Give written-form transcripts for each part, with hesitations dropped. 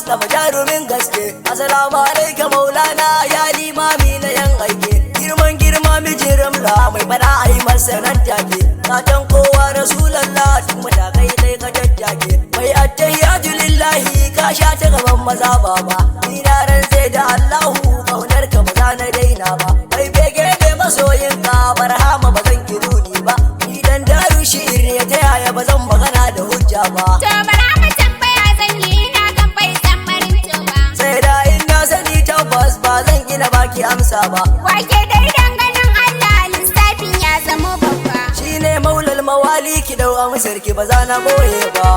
Mustapha jarumin gaske. Assalamu alaikum maulana ya limami na yan aike. Girma mijin ramla mai fada a yi masa nan take. Fatan kowa rasulallah duk matakai dai ka jajjage. Mai attayyaju lillahi ka sha ta gaban maza baba. Ni na rantse da Allahu kaunar ka ba za na daina ba. Mai bege ne masoyin ka barhama ba zan kiruni ba. Ni dan daru shi'ir ne ta yaya ba zan magana da hujja ba. To barhama tambaya zan yi na kan bai san marinto ba. Sai da in na sani tabbas ba zan gina baki amsa ba. Wake dai danganin Allah lissafin ya zamo babba. Shine maulal mawali ki dau amsar ki ba za na boye ba.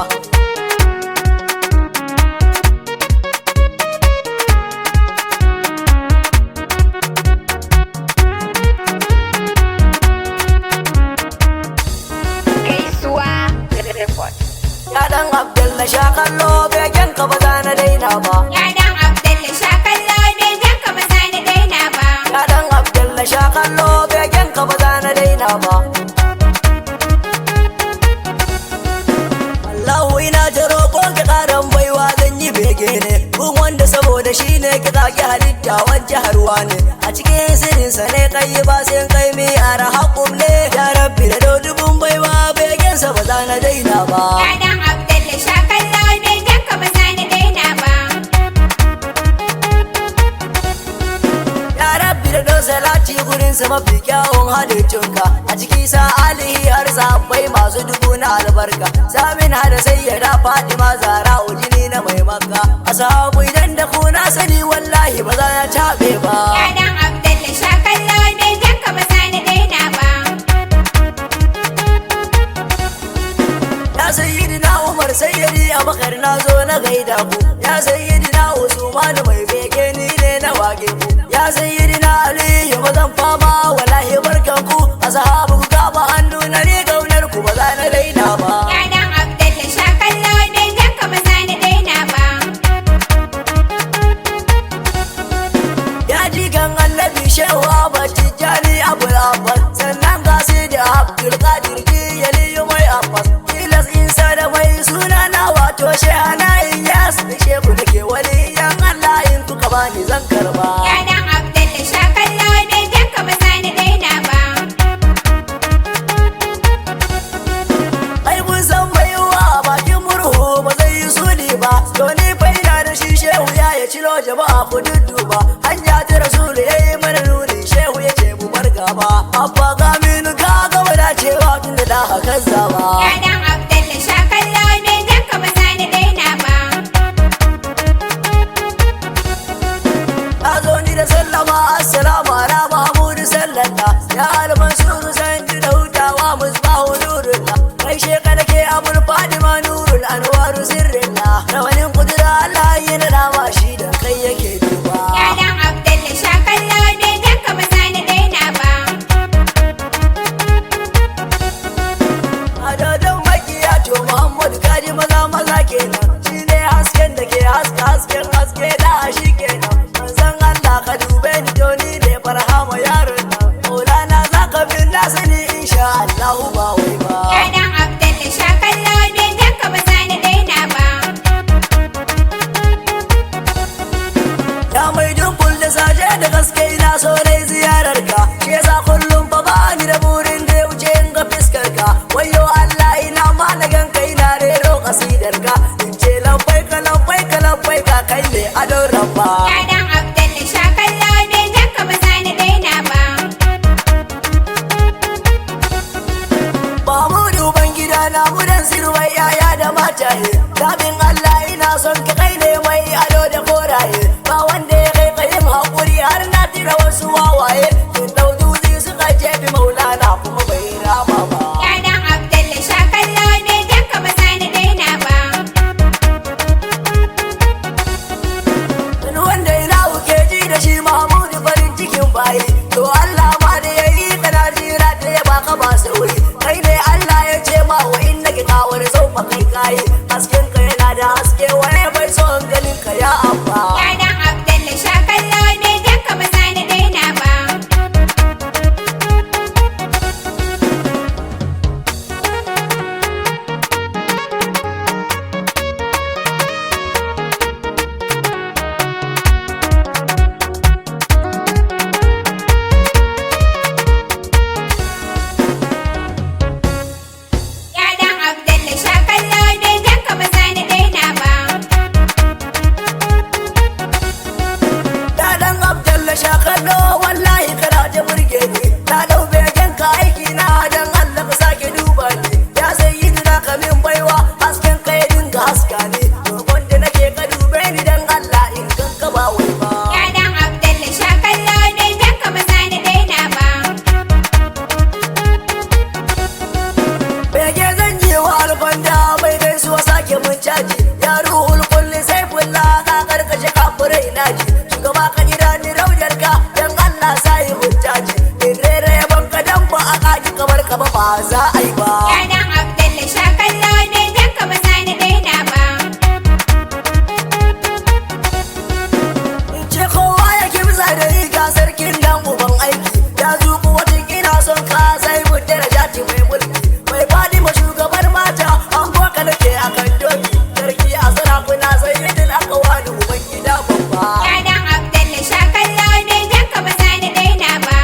Ya dan Abdullah sha kallo begen ka ba za na daina ba. Ya dan Abdullah sha kallo begen ka ba za na daina ba. Ya dan Abdullah sha kallo begen ka ba za na daina ba. Allahu ina ta roƙon ka ƙaran baiwa zan yi bege ne. Kun wanda saboda shi ne ki zaki halitta wajen harwa ne. A cikin sirrinsa ne kai ba sai kai mi ara haƙum ne. Ya rabbi da dodubun baiwa begensa ba za na daina ba. Ya dan Abdullah sha kallo begen ka ba za na daina ba. Ya rabbi da don salati gurinsa mafi kyawun halittunka. A ciki sa alihi har sabbai masu dubu na albarka. Samin hada sayyada Fatima Zara ujini na mai makka. Asabu idan da ku na sani wallahi ba za na taɓe ba. Ya dan Abdullah sha kallo begen ka ba za na daina ba. Ya sayyidina Umar sayyidi Abubakar na zo na gaida ku. Ya sayyidina Usman mai bege ni ne na wage ku. Ya sayyidina Ali ba zan fama wallahi barkan ku. Ashabu ku kama hannu na ne gaunar ku ba za na daina ba. Ya dan Abdullah sha kallo begen ka ba za na daina ba. Ya jikan annabi shehu Ahmad Tijjani Abul Abbas. Sannan ga sai da Abdul Qadir Jiyali mai Abbas. Tilas insa da mai suna na wato shehana Ilyas da shehu da ke wani yan Allah in kuka bani zan karba. Ya dan Abdullah sha kallo begen ka ba za na daina ba. Ai mun san baiwa bakin murhu ba zai yi suli ba. Doni faida da shi shehu ya cilo jama'a ku dudduba. Hanya ta rasulu ya yi mana nuni shehu ya ce mu bar gaba. Abba ga minu ka gaba da cewa tun da haka zaba. Ya dan Abdullah sha kallo begen ka ba za na daina ba. Na zo ni da sallama assalamu ala Mahmud sallata. Ya al-Mansur sanji da hutawa musbahu nurullah. Kai sheka da ke abul Fadima nurul anwaru sirrillah. Rawanin kudura Allah yi na dama shi da kai yake duba. Ya dan Abdullah sha kallo begen ka ba za na daina ba. Adadin makiya to Muhammadu kaji maza kenan. Shi ne hasken da ke hasken haske da shi kenan. Manzon Allah ka dube ni to ni ne farhama yaron nan. Maulana za ka bin na sani insha Allah ba wai ba. Ya dan Abdullah sha kallo begen ka ba za na daina ba. Ya mai dunkul da saje da gaske ina so dai ziyarar ka. Shi yasa kullum fa ba ni da burin da ya wuce in ga fiskar ka. Wayo Allah ina ma na ganka ina rero kasidar ka. In ce lambai ka kai ne adon rabba. Ya dan Abdullah sha kallo begen ka ba za na daina ba. Ba mu duban gida na mu dan sirwai yaya da mataye. Dabin Allah ina son ka kai ne mai ado da koraye. Ba wanda ya kai kayin haƙuri har na tira wasu wawaye. Sun dau dutse suka jefi maulana kuma bai rama ba. Ya dan Abdullah sha kallo begen ka ba za na daina ba. Wani wanda ina wuke ji da shi Mahmudu farin cikin bayi. To Allah ma da ya yi kana jira da ya baka ba sauri. Kai ne Allah ya ce ma wa inna ki kawar sau ma kai kayi. Hasken ka yana da haske wani bai son ganin ka ya abba. Ya dan Abdullah sha kallo begen ka ba za na daina ba. ina ji shugaba ka jira ni raudar ka dan Allah sai hujjaji in rere yaban ka dan ba a kaji kamar ka ba za a yi ba Yadan Abdalla sha kallo ne dan ka ba za ni daina ba. in ce kowa ya kimsa da riga sarkin dan uban aiki ya zuku wata ina son ka sai mu daraja ce mai mulki mai fadi ma shugabar mata an boka nake akan doki sarki a sarakuna sai yadda aka wani uban gida babba Yadan Abdalla sha kallo ne dan ka ba za ni daina ba.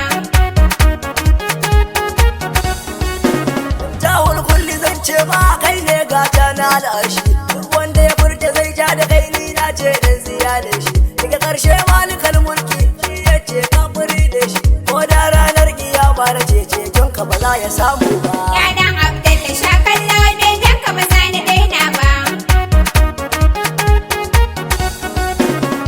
Jawul kulli zan ce ma kai ne gata na al'arshi duk wanda ya furta zai ja da kai ni na ce dan ziyarar shi daga ƙarshe malikal mulki shi ya ce kafiri da shi ko da ranar kiyama na ce ceton ka ba za ya samu ba Yadan Abdalla sha kallo ne dan ka ba za ni daina ba.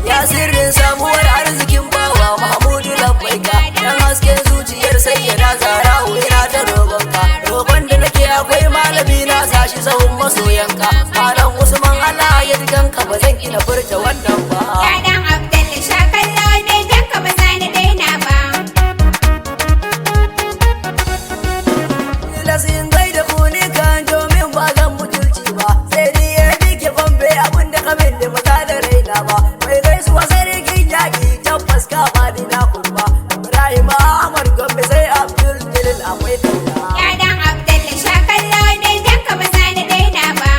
ya sirrin samuwar arzikin bawa Mahmudu labbaika dan hasken zuciyar sayyada zara ina ta roƙonka roƙon da nake akwai malami na sashi sahun masoyanka malam Usman Allah ya diganka ba zan ina furta wannan ba Yadan Abdalla sha kallo ne dan ka ba za ni daina ba. Lasin gai da kuni kan domin ba zan mutunci ba sai ni ya dike fambe abin da kamin da maza da raina ba mai gaisuwa sarkin yaƙi tabbas ka ba ni na kurba Ibrahim Ahmad Gombe sai Abdul Jalil akwai tauna Yadan Abdalla sha kallo ne dan ka ba za ni daina ba.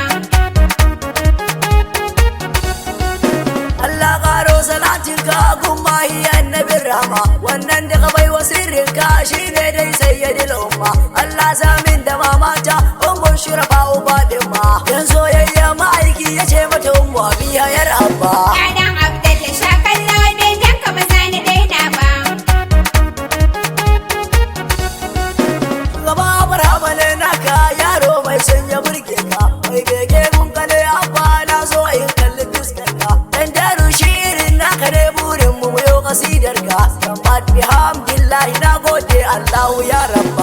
Allah karo salatin ka gun mahi annabin rama wannan da ka bai wa sirrin ka shine dai sayyidil umma Allah zamin da mamata ummun shirafa ubadin ma yan soyayya ma'aiki ya ce mata ummu abiya yar abba Yadan Abdalla sha kallo ne dan ka ba za ni daina ba. gaba barhama ne naka yaro mai sanya burge ka mai bege mun ka ne abba na so in kalli fuskar ka dan daru shirin naka ne burin mu yo kasidar ka amma bihamdillahi na gode Allahu ya rabba